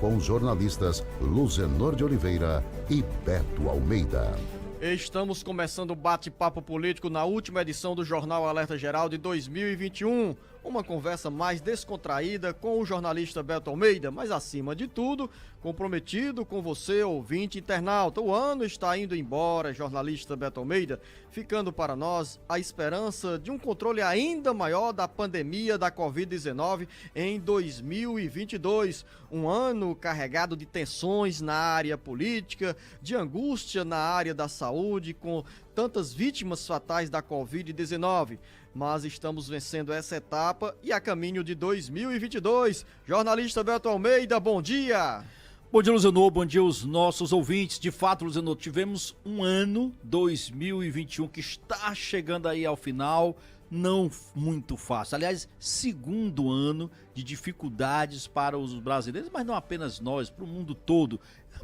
com os jornalistas Luzenor de Oliveira e Beto Almeida. Estamos começando o bate-papo político na última edição do Jornal Alerta Geral de 2021. Uma conversa mais descontraída com o jornalista Beto Almeida, mas acima de tudo, comprometido com você, ouvinte internauta. O ano está indo embora, jornalista Beto Almeida, ficando para nós a esperança de um controle ainda maior da pandemia da Covid-19 em 2022. Um ano carregado de tensões na área política, de angústia na área da saúde, com tantas vítimas fatais da Covid-19. Mas estamos vencendo essa etapa e a caminho de 2022. Jornalista Beto Almeida, bom dia! Bom dia, Luzenor, bom dia aos nossos ouvintes. De fato, Luzenor, tivemos um ano 2021 que está chegando aí ao final, não muito fácil. Aliás, segundo ano de dificuldades para os brasileiros, mas não apenas nós, para o mundo todo,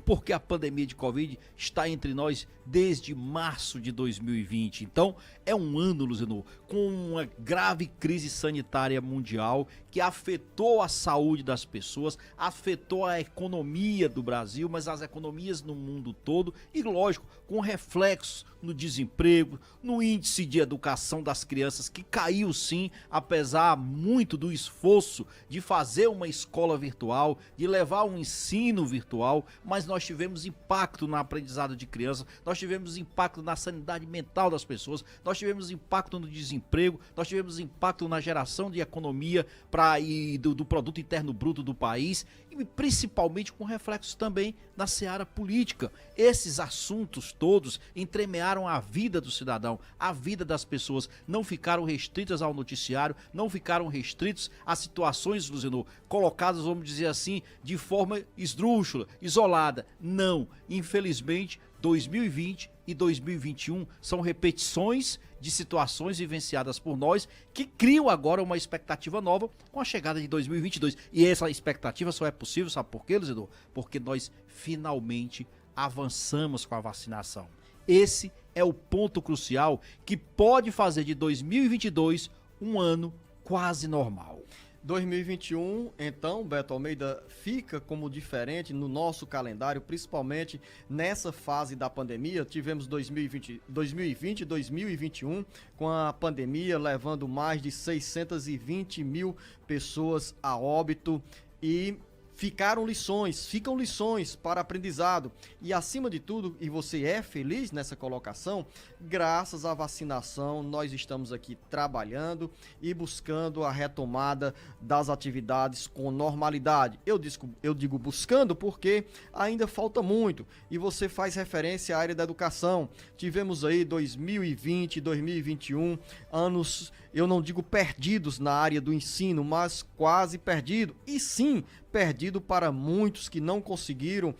porque a pandemia de Covid está entre nós desde março de 2020. Então, é um ano, Luzenor, com uma grave crise sanitária mundial que afetou a saúde das pessoas, afetou a economia do Brasil, mas as economias no mundo todo e, lógico, com reflexos no desemprego, no índice de educação das crianças, que caiu sim, apesar muito do esforço de fazer uma escola virtual, de levar um ensino virtual, mas nós tivemos impacto na aprendizado de crianças, nós tivemos impacto na sanidade mental das pessoas, nós tivemos impacto no desemprego, nós tivemos impacto na geração de economia do produto interno bruto do país e principalmente com reflexos também na seara política. Esses assuntos todos entremearam a vida do cidadão, a vida das pessoas, não ficaram restritas ao noticiário, não ficaram restritos a situações, Luzenor, colocadas, vamos dizer assim, de forma esdrúxula, isolada. Não, infelizmente, 2020 e 2021 são repetições de situações vivenciadas por nós que criam agora uma expectativa nova com a chegada de 2022. E essa expectativa só é possível, sabe por quê, Luzenor? Porque nós finalmente avançamos com a vacinação. Esse é o ponto crucial que pode fazer de 2022 um ano quase normal. 2021, então, Beto Almeida, fica como diferente no nosso calendário, principalmente nessa fase da pandemia. Tivemos 2020 e 2021, com a pandemia levando mais de 620 mil pessoas a óbito e ficam lições para aprendizado. E acima de tudo, e você é feliz nessa colocação, graças à vacinação, nós estamos aqui trabalhando e buscando a retomada das atividades com normalidade. Eu digo buscando porque ainda falta muito. E você faz referência à área da educação. Tivemos aí 2020 e 2021, anos, eu não digo perdidos na área do ensino, mas quase perdido. E sim, perdido para muitos que não conseguiram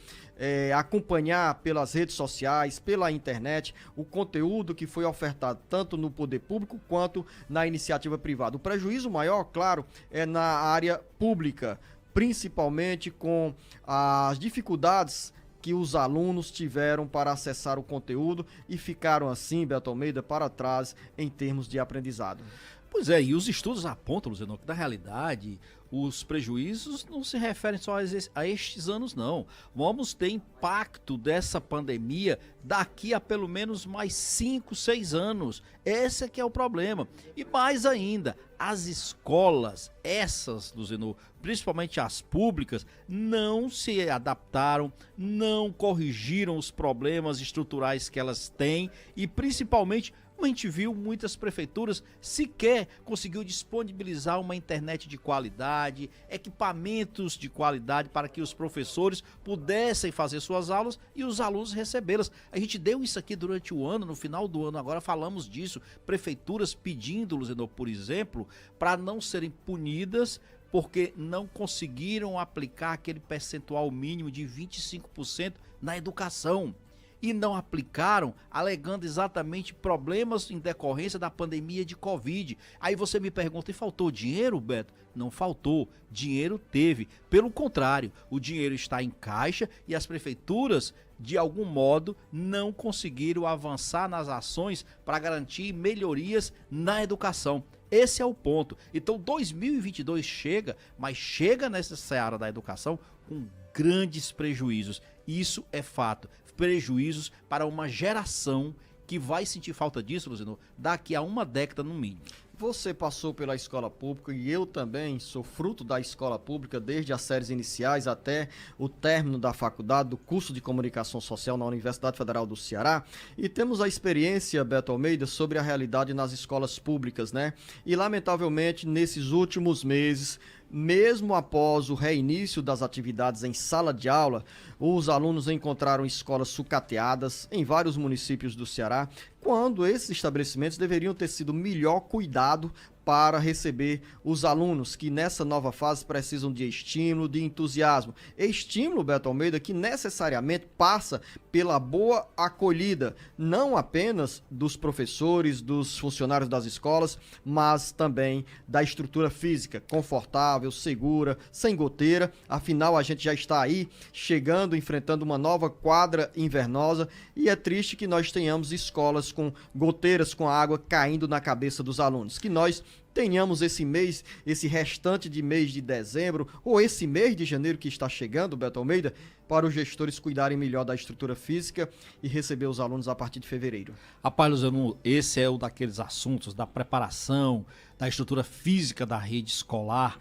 acompanhar pelas redes sociais, pela internet, o conteúdo que foi ofertado tanto no poder público quanto na iniciativa privada. O prejuízo maior, claro, é na área pública, principalmente com as dificuldades que os alunos tiveram para acessar o conteúdo e ficaram assim, Beto Almeida, para trás em termos de aprendizado. Pois é, e os estudos apontam, Luzenor, que na realidade os prejuízos não se referem só a estes anos, não. Vamos ter impacto dessa pandemia daqui a pelo menos mais 5, 6 anos. Esse é que é o problema. E mais ainda, as escolas, essas, Luzenor, principalmente as públicas, não se adaptaram, não corrigiram os problemas estruturais que elas têm e principalmente a gente viu muitas prefeituras sequer conseguiu disponibilizar uma internet de qualidade, equipamentos de qualidade para que os professores pudessem fazer suas aulas e os alunos recebê-las. A gente deu isso aqui durante o ano, no final do ano, agora falamos disso, prefeituras pedindo, Luzenor, por exemplo, para não serem punidas porque não conseguiram aplicar aquele percentual mínimo de 25% na educação. E não aplicaram, alegando exatamente problemas em decorrência da pandemia de Covid. Aí você me pergunta, e faltou dinheiro, Beto? Não faltou, dinheiro teve. Pelo contrário, o dinheiro está em caixa e as prefeituras, de algum modo, não conseguiram avançar nas ações para garantir melhorias na educação. Esse é o ponto. Então 2022 chega, mas chega nessa seara da educação com grandes prejuízos. Isso é fato. Prejuízos para uma geração que vai sentir falta disso, Luciano, daqui a uma década no mínimo. Você passou pela escola pública e eu também sou fruto da escola pública desde as séries iniciais até o término da faculdade, do curso de comunicação social na Universidade Federal do Ceará, e temos a experiência, Beto Almeida, sobre a realidade nas escolas públicas, né? E lamentavelmente nesses últimos meses, mesmo após o reinício das atividades em sala de aula, os alunos encontraram escolas sucateadas em vários municípios do Ceará, quando esses estabelecimentos deveriam ter sido melhor cuidado para receber os alunos que nessa nova fase precisam de estímulo, de entusiasmo. Estímulo, Beto Almeida, que necessariamente passa pela boa acolhida, não apenas dos professores, dos funcionários das escolas, mas também da estrutura física, confortável, segura, sem goteira. Afinal, a gente já está aí chegando, enfrentando uma nova quadra invernosa e é triste que nós tenhamos escolas com goteiras com água caindo na cabeça dos alunos. Que nós tenhamos esse mês, esse restante de mês de dezembro, ou esse mês de janeiro que está chegando, Beto Almeida, para os gestores cuidarem melhor da estrutura física e receber os alunos a partir de fevereiro. Rapaz, Luciano, esse é um daqueles assuntos da preparação, da estrutura física da rede escolar,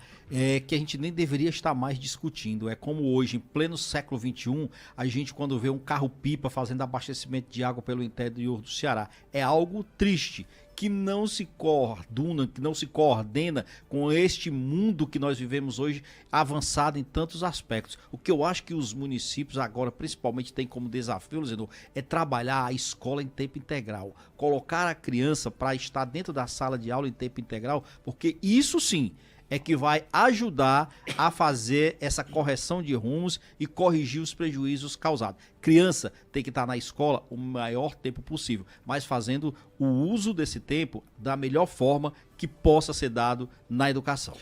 que a gente nem deveria estar mais discutindo. É como hoje, em pleno século XXI, a gente quando vê um carro-pipa fazendo abastecimento de água pelo interior do Ceará. É algo triste, que não se coordena, que não se coordena com este mundo que nós vivemos hoje, avançado em tantos aspectos. O que eu acho que os municípios agora, principalmente, têm como desafio, Luciano, é trabalhar a escola em tempo integral. Colocar a criança para estar dentro da sala de aula em tempo integral, porque isso sim é que vai ajudar a fazer essa correção de rumos e corrigir os prejuízos causados. Criança tem que estar na escola o maior tempo possível, mas fazendo o uso desse tempo da melhor forma que possa ser dado na educação.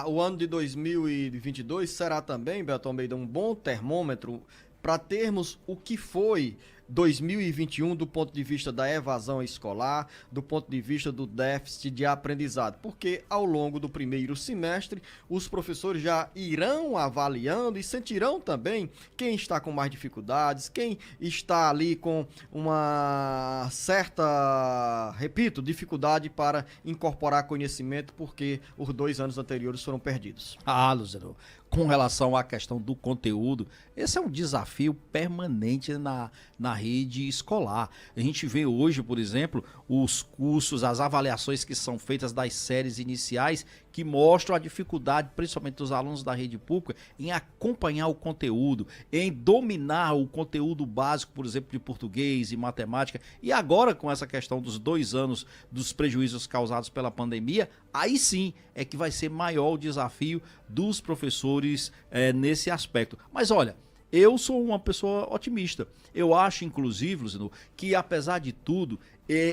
O ano de 2022 será também, Beto Almeida, um bom termômetro para termos o que foi 2021 do ponto de vista da evasão escolar, do ponto de vista do déficit de aprendizado, porque ao longo do primeiro semestre os professores já irão avaliando e sentirão também quem está com mais dificuldades, quem está ali com uma certa, repito, dificuldade para incorporar conhecimento, porque os 2 anos anteriores foram perdidos. Lúcio, com relação à questão do conteúdo, esse é um desafio permanente na rede escolar. A gente vê hoje, por exemplo, os cursos, as avaliações que são feitas das séries iniciais, que mostram a dificuldade, principalmente dos alunos da rede pública, em acompanhar o conteúdo, em dominar o conteúdo básico, por exemplo, de português e matemática. E agora, com essa questão dos 2 anos dos prejuízos causados pela pandemia, aí sim é que vai ser maior o desafio dos professores nesse aspecto. Mas olha, eu sou uma pessoa otimista. Eu acho, inclusive, Luciano, que apesar de tudo,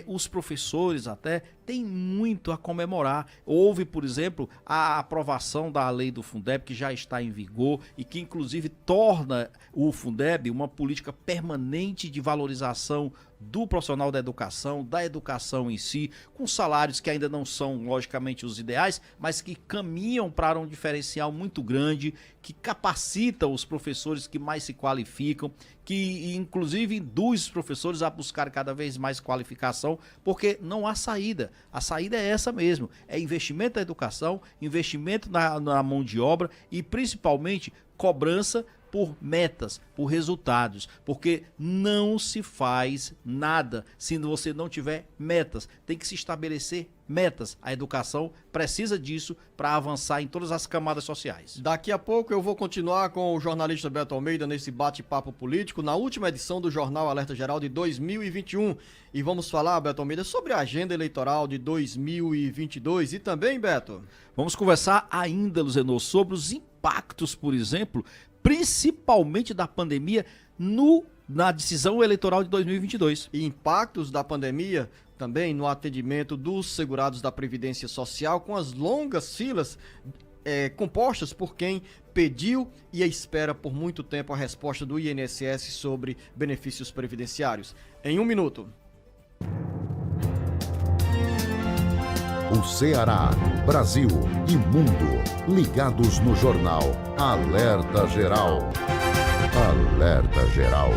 os professores até têm muito a comemorar. Houve, por exemplo, a aprovação da lei do Fundeb, que já está em vigor e que, inclusive, torna o Fundeb uma política permanente de valorização do profissional da educação em si, com salários que ainda não são, logicamente, os ideais, mas que caminham para um diferencial muito grande, que capacita os professores que mais se qualificam, que inclusive induz os professores a buscar cada vez mais qualificação, porque não há saída. A saída é essa mesmo, é investimento na educação, investimento na mão de obra e principalmente cobrança por metas, por resultados, porque não se faz nada se você não tiver metas. Tem que se estabelecer metas. A educação precisa disso para avançar em todas as camadas sociais. Daqui a pouco eu vou continuar com o jornalista Beto Almeida nesse bate-papo político, na última edição do Jornal Alerta Geral de 2021. E vamos falar, Beto Almeida, sobre a agenda eleitoral de 2022 e também, Beto... Vamos conversar ainda, Luzenor, sobre os impactos, por exemplo, principalmente da pandemia na decisão eleitoral de 2022. E impactos da pandemia também no atendimento dos segurados da Previdência Social, com as longas filas compostas por quem pediu e espera por muito tempo a resposta do INSS sobre benefícios previdenciários. Em 1 minuto. O Ceará, Brasil e mundo ligados no jornal Alerta Geral. Alerta Geral.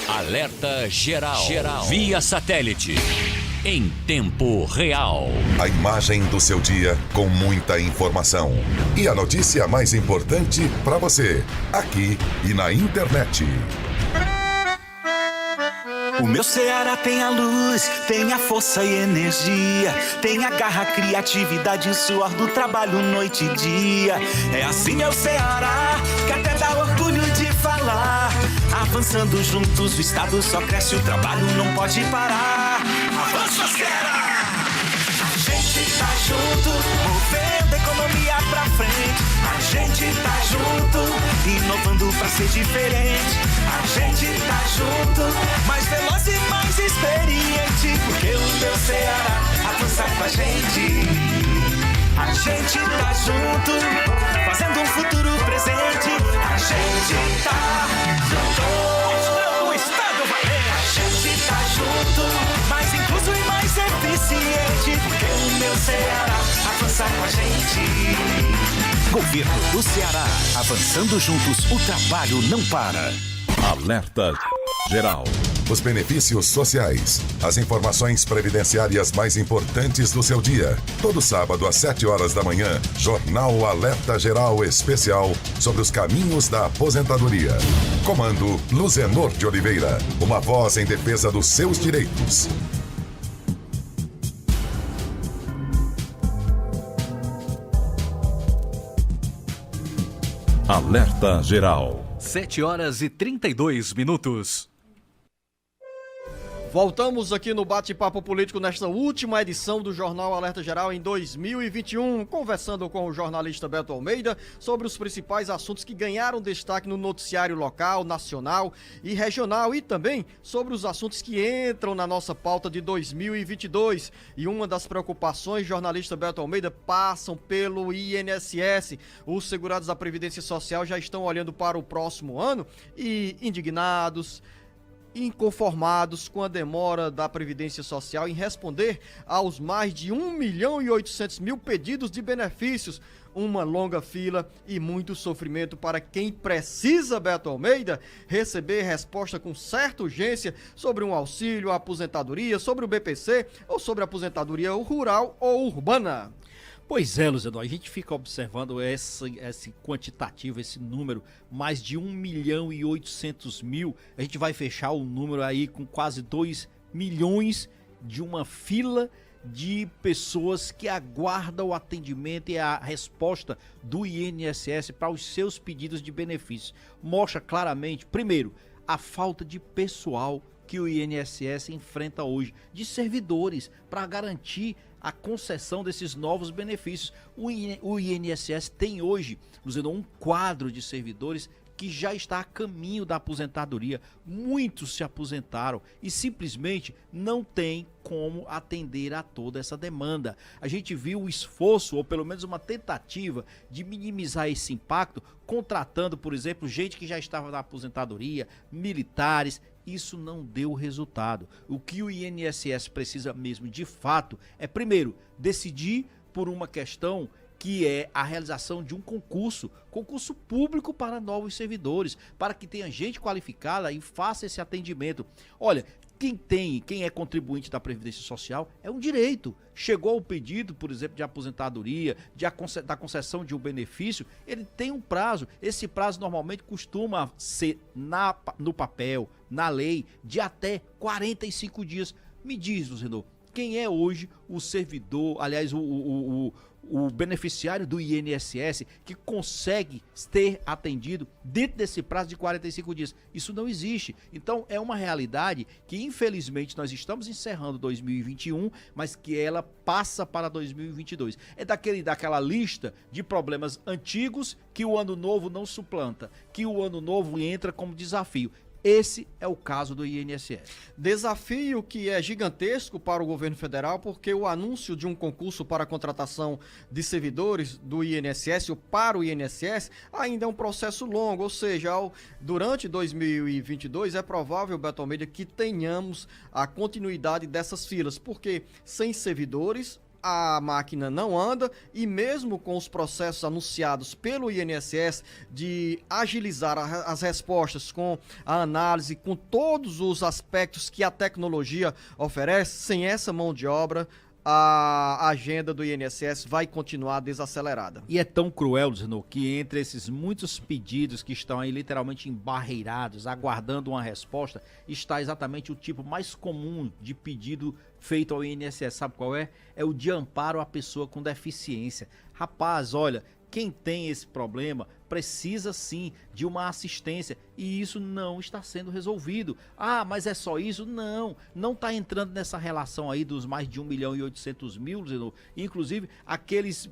Alerta Geral. Via satélite. Em tempo real. A imagem do seu dia com muita informação. E a notícia mais importante para você, aqui e na internet. O meu Ceará tem a luz, tem a força e energia, tem a garra, criatividade e o suor do trabalho noite e dia. É assim meu Ceará, que até dá orgulho de falar. Avançando juntos, o estado só cresce, o trabalho não pode parar. Avança, Ceará! A gente tá junto, movendo a economia pra frente. A gente tá junto, inovando pra ser diferente. A gente tá junto, mais veloz e mais experiente, porque o meu Ceará avança com a gente. A gente tá junto, fazendo um futuro presente. A gente tá junto, o estado valente. A gente tá junto, mais incluso e mais eficiente, porque o meu Ceará avança com a gente. Governo do Ceará, avançando juntos, o trabalho não para. Alerta Geral. Os benefícios sociais, as informações previdenciárias mais importantes do seu dia. Todo sábado às 7 horas da manhã, Jornal Alerta Geral Especial sobre os caminhos da aposentadoria. Comando Luzenor de Oliveira, uma voz em defesa dos seus direitos. Alerta Geral. 7h32. Voltamos aqui no Bate-Papo Político nesta última edição do Jornal Alerta Geral em 2021, conversando com o jornalista Beto Almeida sobre os principais assuntos que ganharam destaque no noticiário local, nacional e regional e também sobre os assuntos que entram na nossa pauta de 2022. E uma das preocupações, jornalista Beto Almeida, passam pelo INSS. Os segurados da Previdência Social já estão olhando para o próximo ano e indignados, inconformados com a demora da Previdência Social em responder aos mais de 1.800.000 pedidos de benefícios, uma longa fila e muito sofrimento para quem precisa, Beto Almeida, receber resposta com certa urgência sobre um auxílio, a aposentadoria, sobre o BPC ou sobre a aposentadoria rural ou urbana. Pois é, Luciano, a gente fica observando esse quantitativo, esse número, mais de 1.800.000, a gente vai fechar o número aí com quase 2 milhões de uma fila de pessoas que aguardam o atendimento e a resposta do INSS para os seus pedidos de benefícios. Mostra claramente, primeiro, a falta de pessoal que o INSS enfrenta hoje, de servidores, para garantir a concessão desses novos benefícios. O INSS tem hoje, um quadro de servidores que já está a caminho da aposentadoria. Muitos se aposentaram e simplesmente não tem como atender a toda essa demanda. A gente viu o esforço, ou pelo menos uma tentativa, de minimizar esse impacto, contratando, por exemplo, gente que já estava na aposentadoria, militares. Isso não deu resultado. O que o INSS precisa mesmo, de fato, é, primeiro, decidir por uma questão que é a realização de um concurso público para novos servidores, para que tenha gente qualificada e faça esse atendimento. Olha, quem é contribuinte da Previdência Social é um direito. Chegou o pedido, por exemplo, de aposentadoria, da concessão de um benefício, ele tem um prazo. Esse prazo normalmente costuma ser no papel, na lei, de até 45 dias. Me diz, Luciano, quem é hoje o servidor, aliás, o beneficiário do INSS que consegue ter atendido dentro desse prazo de 45 dias? Isso não existe. Então é uma realidade que infelizmente nós estamos encerrando 2021, mas que ela passa para 2022. É daquela lista de problemas antigos que o ano novo não suplanta, que o ano novo entra como desafio. Esse é o caso do INSS. Desafio que é gigantesco para o governo federal, porque o anúncio de um concurso para a contratação de servidores do INSS ou para o INSS ainda é um processo longo, ou seja, durante 2022 é provável, Beto Almeida, que tenhamos a continuidade dessas filas, porque sem servidores a máquina não anda, e mesmo com os processos anunciados pelo INSS de agilizar as respostas com a análise, com todos os aspectos que a tecnologia oferece, sem essa mão de obra, a agenda do INSS vai continuar desacelerada. E é tão cruel, Zenô, que entre esses muitos pedidos que estão aí literalmente embarreirados, aguardando uma resposta, está exatamente o tipo mais comum de pedido feito ao INSS. Sabe qual é? É o de amparo à pessoa com deficiência. Rapaz, olha, quem tem esse problema precisa sim de uma assistência e isso não está sendo resolvido. Ah, mas é só isso? Não está entrando nessa relação aí dos mais de 1.800.000, Zenô. Inclusive aqueles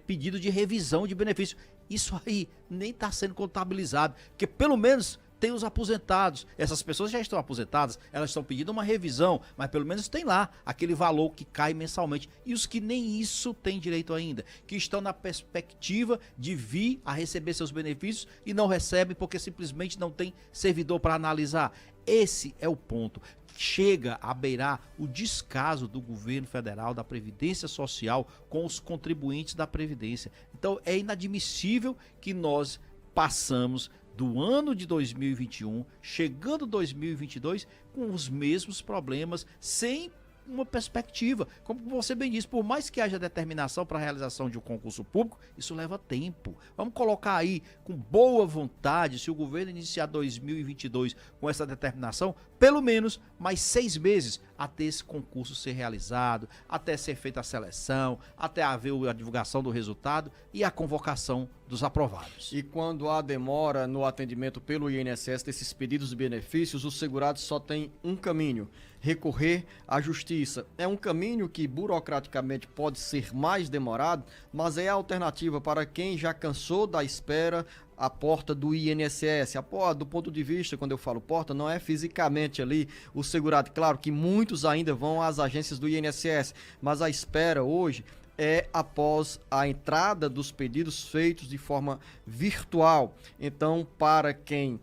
pedidos de revisão de benefício. Isso aí nem está sendo contabilizado, porque pelo menos tem os aposentados. Essas pessoas já estão aposentadas, elas estão pedindo uma revisão, mas pelo menos tem lá aquele valor que cai mensalmente. E os que nem isso têm direito ainda, que estão na perspectiva de vir a receber seus benefícios e não recebem porque simplesmente não tem servidor para analisar. Esse é o ponto. Chega a beirar o descaso do governo federal, da Previdência Social com os contribuintes da Previdência. Então é inadmissível que nós passamos do ano de 2021, chegando 2022, com os mesmos problemas, sem uma perspectiva. Como você bem disse, por mais que haja determinação para a realização de um concurso público, isso leva tempo. Vamos colocar aí, com boa vontade, se o governo iniciar 2022 com essa determinação, pelo menos mais 6 meses até esse concurso ser realizado, até ser feita a seleção, até haver a divulgação do resultado e a convocação dos aprovados. E quando há demora no atendimento pelo INSS desses pedidos de benefícios, os segurados só têm um caminho: recorrer à justiça. É um caminho que burocraticamente pode ser mais demorado, mas é a alternativa para quem já cansou da espera à porta do INSS. Do ponto de vista, quando eu falo porta, não é fisicamente ali o segurado. Claro que muitos ainda vão às agências do INSS, mas a espera hoje é após a entrada dos pedidos feitos de forma virtual. Então, para quem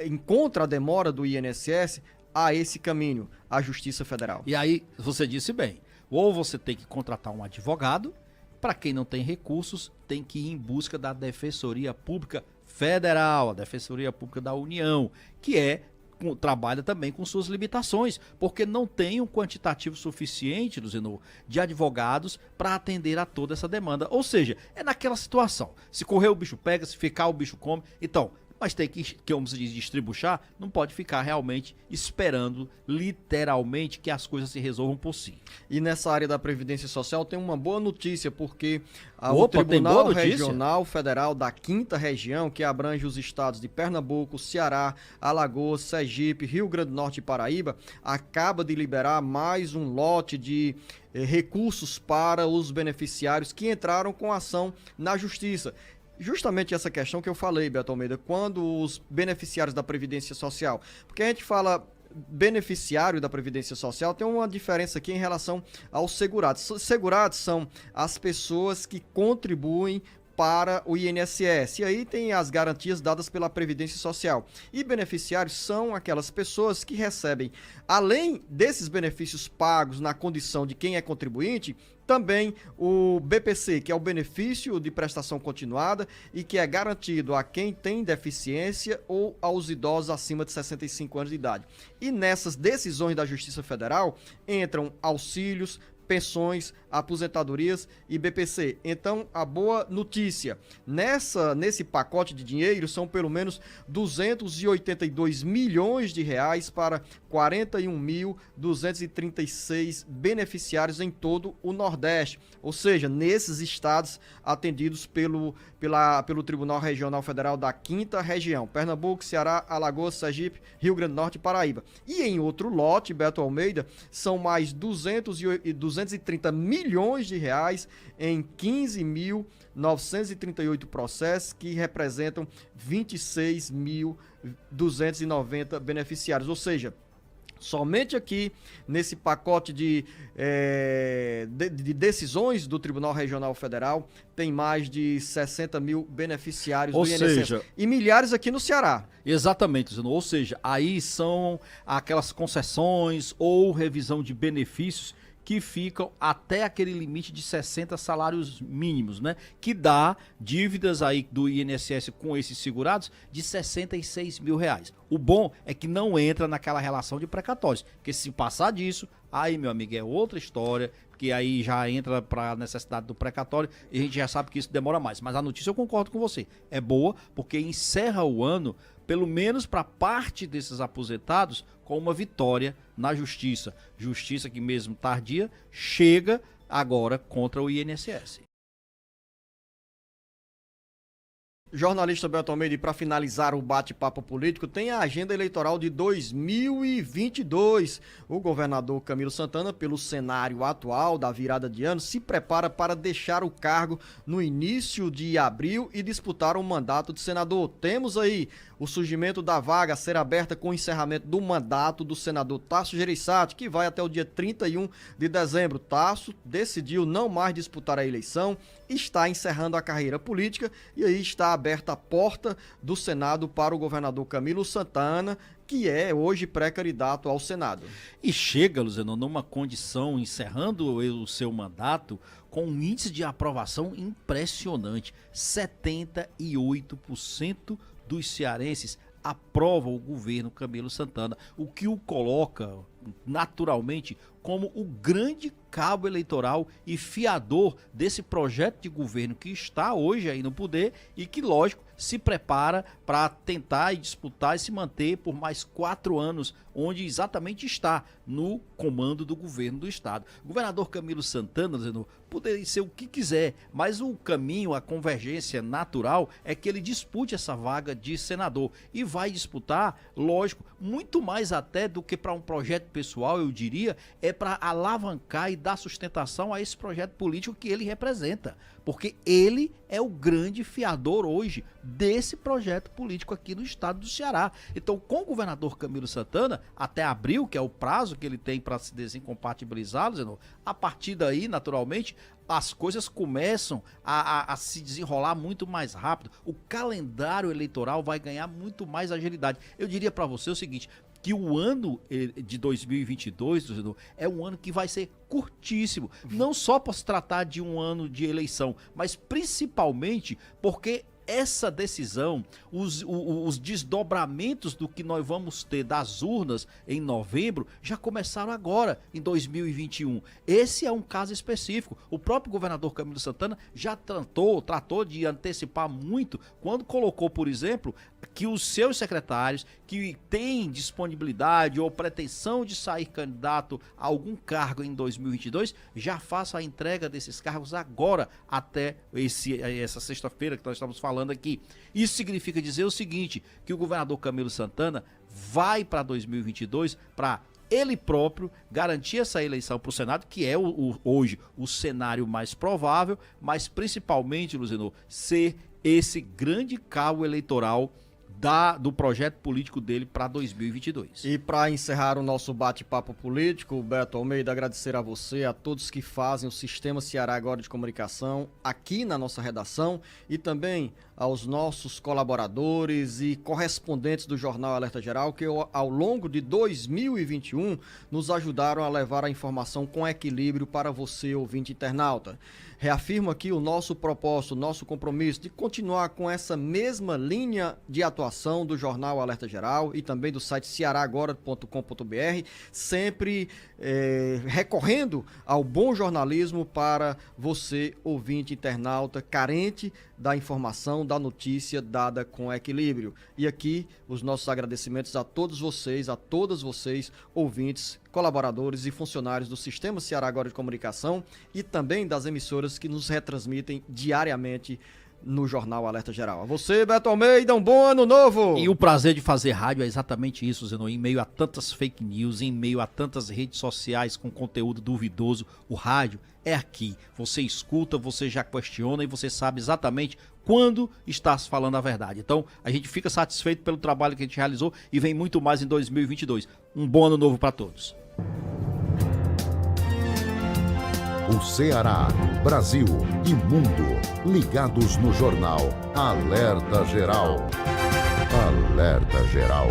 encontra a demora do INSS, há esse caminho, a Justiça Federal. E aí, você disse bem, ou você tem que contratar um advogado, para quem não tem recursos, tem que ir em busca da Defensoria Pública Federal, a Defensoria Pública da União, que trabalha também com suas limitações, porque não tem um quantitativo suficiente, Luzenor, de advogados para atender a toda essa demanda. Ou seja, é naquela situação, se correr o bicho pega, se ficar o bicho come. Então, mas tem que, como se diz, distribuchar, não pode ficar realmente esperando, literalmente, que as coisas se resolvam por si. E nessa área da Previdência Social tem uma boa notícia, porque o Tribunal Regional Federal da 5ª Região, que abrange os estados de Pernambuco, Ceará, Alagoas, Sergipe, Rio Grande do Norte e Paraíba, acaba de liberar mais um lote de recursos para os beneficiários que entraram com ação na Justiça. Justamente essa questão que eu falei, Beto Almeida, quando os beneficiários da Previdência Social, porque a gente fala beneficiário da Previdência Social, tem uma diferença aqui em relação aos segurados. Segurados são as pessoas que contribuem para o INSS. E aí tem as garantias dadas pela Previdência Social. E beneficiários são aquelas pessoas que recebem, além desses benefícios pagos na condição de quem é contribuinte, também o BPC, que é o benefício de prestação continuada e que é garantido a quem tem deficiência ou aos idosos acima de 65 anos de idade. E nessas decisões da Justiça Federal entram auxílios, pensões, aposentadorias e BPC. Então, a boa notícia, nesse pacote de dinheiro são pelo menos 282 milhões de reais para 41.236 beneficiários em todo o Nordeste, ou seja, nesses estados atendidos pelo Tribunal Regional Federal da 5ª Região, Pernambuco, Ceará, Alagoas, Sergipe, Rio Grande do Norte e Paraíba. E em outro lote, Beto Almeida, são mais 282 230 milhões de reais em 15.938 processos, que representam 26.290 beneficiários. Ou seja, somente aqui nesse pacote de decisões do Tribunal Regional Federal tem mais de 60 mil beneficiários Ou do INSS. seja, E milhares aqui no Ceará. Exatamente, Zeno. Ou seja, aí são aquelas concessões ou revisão de benefícios que ficam até aquele limite de 60 salários mínimos, né? Que dá dívidas aí do INSS com esses segurados de R$66 mil. O bom é que não entra naquela relação de precatórios, porque se passar disso, aí, meu amigo, é outra história, porque aí já entra para a necessidade do precatório e a gente já sabe que isso demora mais. Mas a notícia eu concordo com você, é boa porque encerra o ano, pelo menos para parte desses aposentados, com uma vitória na justiça. Justiça que mesmo tardia, chega agora contra o INSS. Jornalista Beto Almeida, e para finalizar o bate-papo político, tem a agenda eleitoral de 2022. O governador Camilo Santana, pelo cenário atual da virada de ano, se prepara para deixar o cargo no início de abril e disputar um mandato de senador. Temos aí o surgimento da vaga a ser aberta com o encerramento do mandato do senador Tasso Gereissati, que vai até o dia 31 de dezembro. Tasso decidiu não mais disputar a eleição, está encerrando a carreira política e aí está aberta a porta do Senado para o governador Camilo Santana, que é hoje pré-candidato ao Senado. E chega, Luziano, numa condição, encerrando o seu mandato, com um índice de aprovação impressionante. 78% dos cearenses aprovam o governo Camilo Santana, o que o coloca naturalmente como o grande cabo eleitoral e fiador desse projeto de governo que está hoje aí no poder e que, lógico, se prepara para tentar e disputar e se manter por mais 4 anos, onde exatamente está no comando do governo do estado. O governador Camilo Santana, dizendo, poderia ser o que quiser, mas o caminho, a convergência natural é que ele dispute essa vaga de senador e vai disputar, lógico, muito mais até do que para um projeto pessoal, eu diria, é para alavancar e dar sustentação a esse projeto político que ele representa, porque ele é o grande fiador hoje desse projeto político aqui no estado do Ceará. Então, com o governador Camilo Santana, até abril, que é o prazo que ele tem para se desincompatibilizar, Zeno, a partir daí, naturalmente, as coisas começam a se desenrolar muito mais rápido. O calendário eleitoral vai ganhar muito mais agilidade. Eu diria para você o seguinte, que o ano de 2022 é um ano que vai ser curtíssimo, não só por se tratar de um ano de eleição, mas principalmente porque essa decisão, os desdobramentos do que nós vamos ter das urnas em novembro já começaram agora, em 2021. Esse é um caso específico. O próprio governador Camilo Santana já tratou de antecipar muito quando colocou, por exemplo, que os seus secretários que têm disponibilidade ou pretensão de sair candidato a algum cargo em 2022 já façam a entrega desses cargos agora, até essa sexta-feira que nós estamos falando aqui. Isso significa dizer o seguinte, que o governador Camilo Santana vai para 2022 para ele próprio garantir essa eleição para o Senado, que é hoje o cenário mais provável, mas principalmente, Luziano, ser esse grande cabo eleitoral do projeto político dele para 2022. E para encerrar o nosso bate-papo político, Beto Almeida, agradecer a você, a todos que fazem o Sistema Ceará Agora de Comunicação aqui na nossa redação e também aos nossos colaboradores e correspondentes do Jornal Alerta Geral que ao longo de 2021 nos ajudaram a levar a informação com equilíbrio para você, ouvinte internauta. Reafirmo aqui o nosso propósito, o nosso compromisso de continuar com essa mesma linha de atuação do Jornal Alerta Geral e também do site cearagora.com.br, sempre recorrendo ao bom jornalismo para você, ouvinte internauta, carente da informação, da notícia dada com equilíbrio. E aqui os nossos agradecimentos a todos vocês, a todas vocês, ouvintes, colaboradores e funcionários do Sistema Ceará Agora de Comunicação e também das emissoras que nos retransmitem diariamente no Jornal Alerta Geral. A você, Beto Almeida, um bom ano novo! E o prazer de fazer rádio é exatamente isso, Zenon. Em meio a tantas fake news, em meio a tantas redes sociais com conteúdo duvidoso, o rádio é aqui. Você escuta, você já questiona e você sabe exatamente quando está se falando a verdade. Então, a gente fica satisfeito pelo trabalho que a gente realizou e vem muito mais em 2022. Um bom ano novo para todos. O Ceará, Brasil e mundo ligados no jornal Alerta Geral. Alerta Geral.